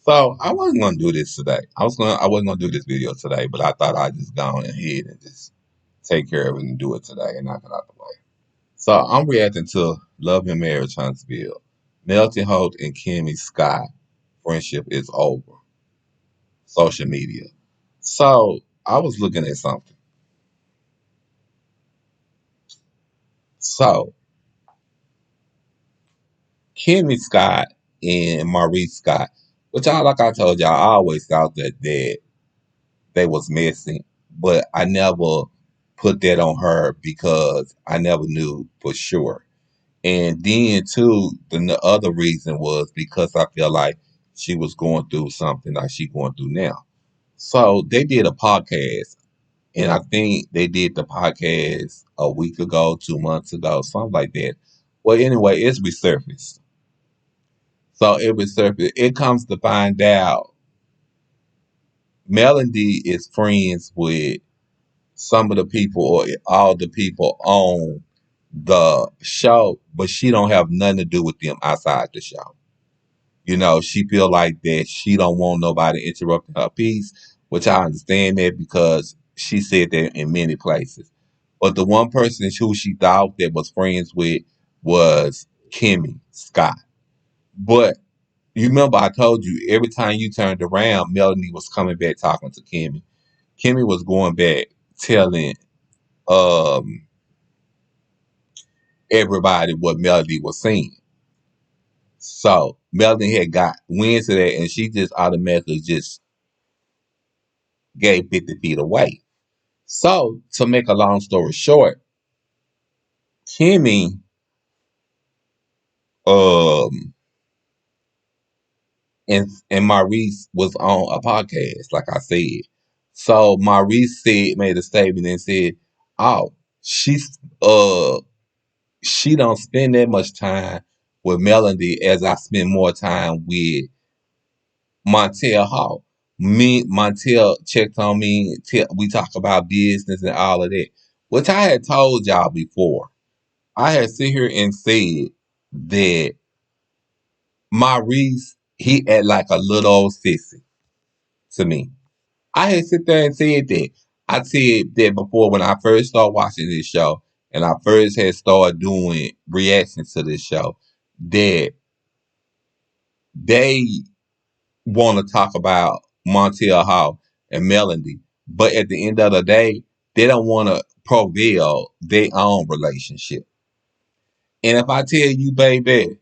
So I wasn't gonna do this today. I wasn't gonna do this video today, but I thought I'd just go on ahead and just take care of it and do it today and knock it out the way. So I'm reacting to Love and Marriage Huntsville. Melton Holt and Kimmy Scott friendship is over. Social media. So I was looking at something. So Kimmy Scott and Maurice Scott, which I like I told y'all, I always thought that they was messing, but I never put that on her because I never knew for sure. And then too, the other reason was because I feel like she was going through something like she going through now. So they did a podcast, and I think they did the podcast a week ago, 2 months ago, something like that. Well, anyway, it's resurfaced. So it resurfaced. It comes to find out Melody is friends with some of the people or all the people on the show, but she don't have nothing to do with them outside the show. You know, she feel like that she don't want nobody interrupting her peace, which I understand that because she said that in many places. But the one person who she thought that was friends with was Kimmy Scott. But you remember I told you every time you turned around, Melanie was coming back talking to Kimmy. Kimmy was going back telling um everybody what Melody was saying. So Melody had got wind to that and she just automatically just gave 50 feet away. So to make a long story short, Kimmy um and Maurice was on a podcast, like I said. So Maurice made a statement and said, "Oh, she's she don't spend that much time with Melody as I spend more time with Montel Hall. Me, Montel checked on me. We talk about business and all of that, which I had told y'all before. I had sit here and said that Maurice, he act like a little old sissy to me. I had sit there and said that. I said that before when I first started watching this show and I first had started doing reactions to this show that they want to talk about Montel Hall and Melody, but at the end of the day, they don't want to prevail their own relationship. And if I tell you, baby,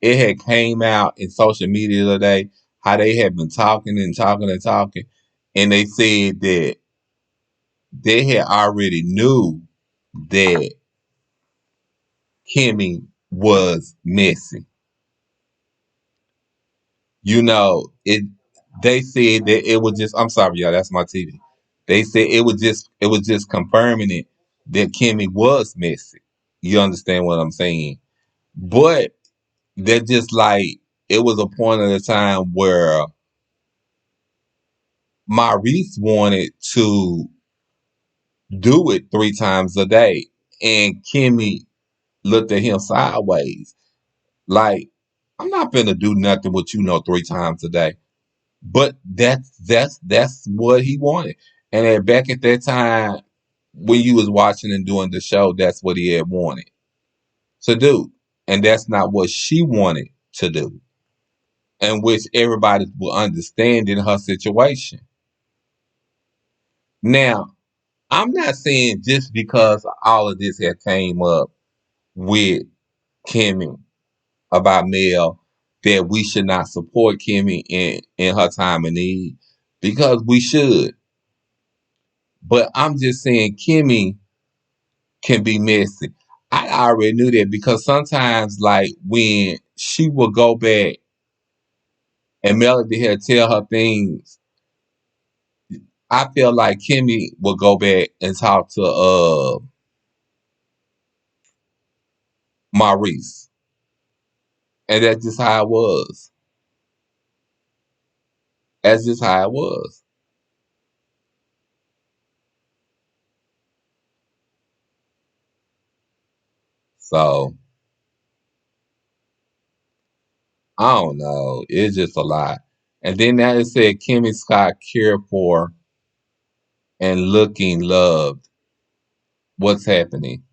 it had came out in social media today how they have been talking and talking and talking, and they said that they had already knew that Kimmy was messy. You know, it. They said that it was just. I'm sorry, y'all. That's my TV. They said it was just confirming it that Kimmy was messy. You understand what I'm saying? But that just like it was a point at a time where Maurice wanted to do it 3 times a day, and Kimmy looked at him sideways, like I'm not gonna do nothing with you 3 times a day. But that's what he wanted. And back at that time when you was watching and doing the show, that's what he had wanted to do. And that's not what she wanted to do. And which everybody will understand in her situation. Now, I'm not saying just because all of this had came up with Kimmy about Mel that we should not support Kimmy in her time of need because we should. But I'm just saying Kimmy can be messy. I already knew that because sometimes, like when she would go back and Melody had tell her things, I feel like Kimmy would go back and talk to Maurice, and that's just how it was. That's just how it was. So I don't know. It's just a lot. And then now it said Kimmy Scott cared for and looking loved. What's happening?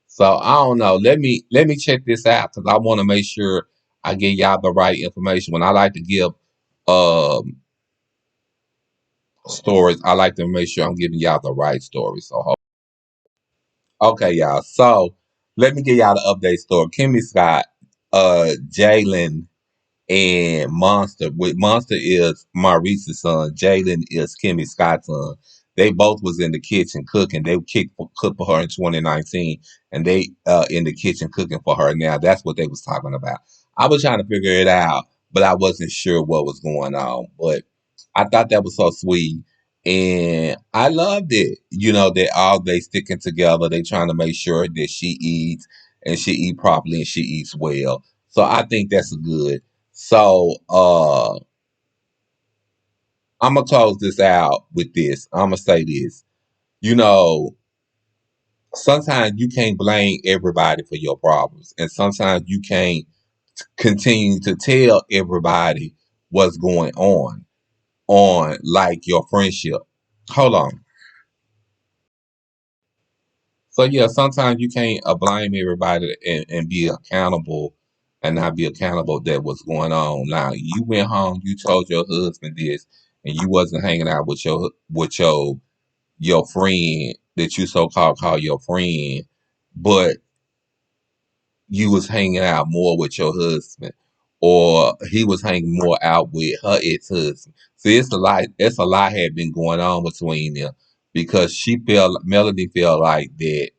So I don't know. Let me check this out because I want to make sure I give y'all the right information. When I like to give um stories, I like to make sure I'm giving y'all the right story. So okay, y'all. So let me give y'all the update story. Kimmy Scott, Jalen and Monster. With Monster is Maurice's son. Jalen is Kimmy Scott's son. They both was in the kitchen cooking. They cooked for her in 2019, and they in the kitchen cooking for her now. That's what they was talking about. I was trying to figure it out, but I wasn't sure what was going on. But I thought that was so sweet, and I loved it. You know, that all they sticking together. They trying to make sure that she eats and she eat properly and she eats well. So I think that's good. So I'm gonna close this out with this. I'm gonna say this. You know, sometimes you can't blame everybody for your problems, and sometimes you can't continue to tell everybody what's going on like your friendship. Hold on. So yeah, sometimes you can't blame everybody and be accountable and not be accountable that what's going on. Now you went home, you told your husband this, and you wasn't hanging out with your friend that you so call your friend, but you was hanging out more with your husband, or he was hanging more out with her ex husband. See, it's a lot had been going on between them because Melody felt like that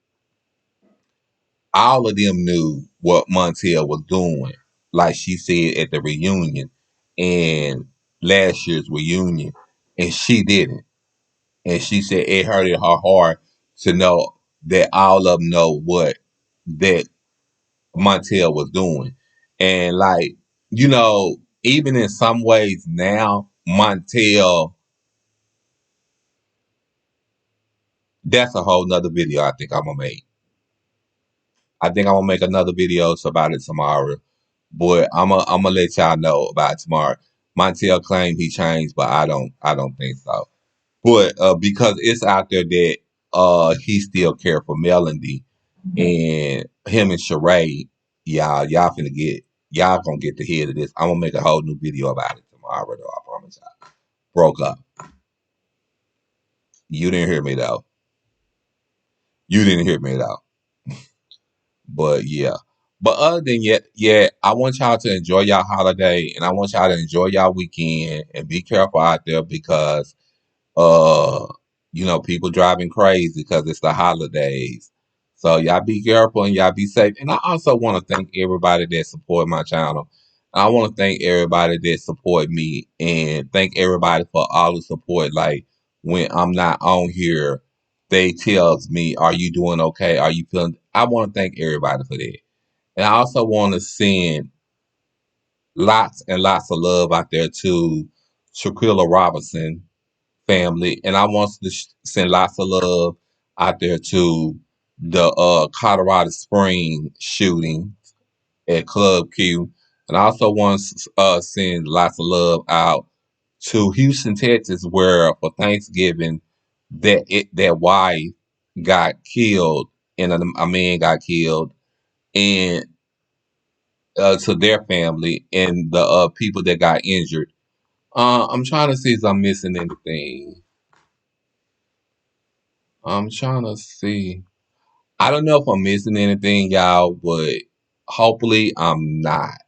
all of them knew what Montel was doing, like she said at the reunion and last year's reunion, and she didn't. And she said it hurted her heart to know that all of them know what that Montel was doing. And like, even in some ways now, Montel, that's a whole nother video I think I'm gonna make. I think I'm gonna make another video about it tomorrow. But I'm gonna let y'all know about it tomorrow. Montel claimed he changed, but I don't think so. But because it's out there that he still care for Melody and him and Sheree, y'all finna y'all gonna get the head of this. I'm gonna make a whole new video about it tomorrow though, I promise y'all. Broke up. You didn't hear me though. You didn't hear me though. But yeah. But other than yet, yeah, I want y'all to enjoy y'all holiday and I want y'all to enjoy y'all weekend and be careful out there because uh people driving crazy because it's the holidays. So y'all be careful and y'all be safe. And I also want to thank everybody that support my channel. I want to thank everybody that support me and thank everybody for all the support. Like when I'm not on here, they tells me, "Are you doing okay? Are you feeling?" I want to thank everybody for that. And I also want to send lots and lots of love out there to Shaquilla Robinson family, and I want to send lots of love out there to the Colorado Spring shooting at Club Q, and I also want to send lots of love out to Houston, Texas, where for Thanksgiving that wife got killed and a man got killed, and to their family and the people that got injured. I'm trying to see if I'm missing anything. I'm trying to see. I don't know if I'm missing anything, y'all, but hopefully I'm not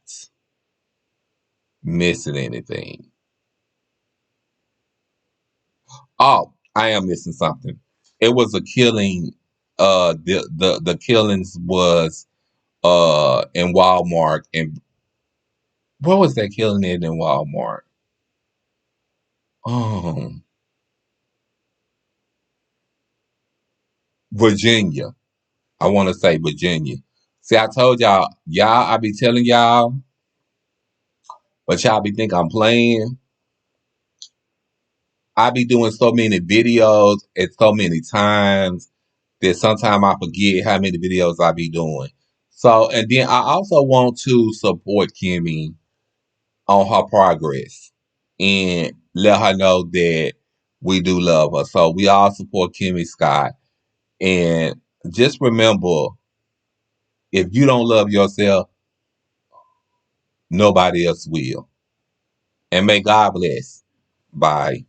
missing anything. Oh, I am missing something. It was a killing. The killings was in Walmart, and what was that killing in Walmart? Um, Virginia. I want to say Virginia. See, I told y'all, I be telling y'all, but y'all be think I'm playing. I be doing so many videos at so many times that sometimes I forget how many videos I be doing. So, and then I also want to support Kimmy on her progress. and let her know that we do love her. So we all support Kimmy Scott. And just remember, if you don't love yourself, nobody else will. And may God bless. Bye.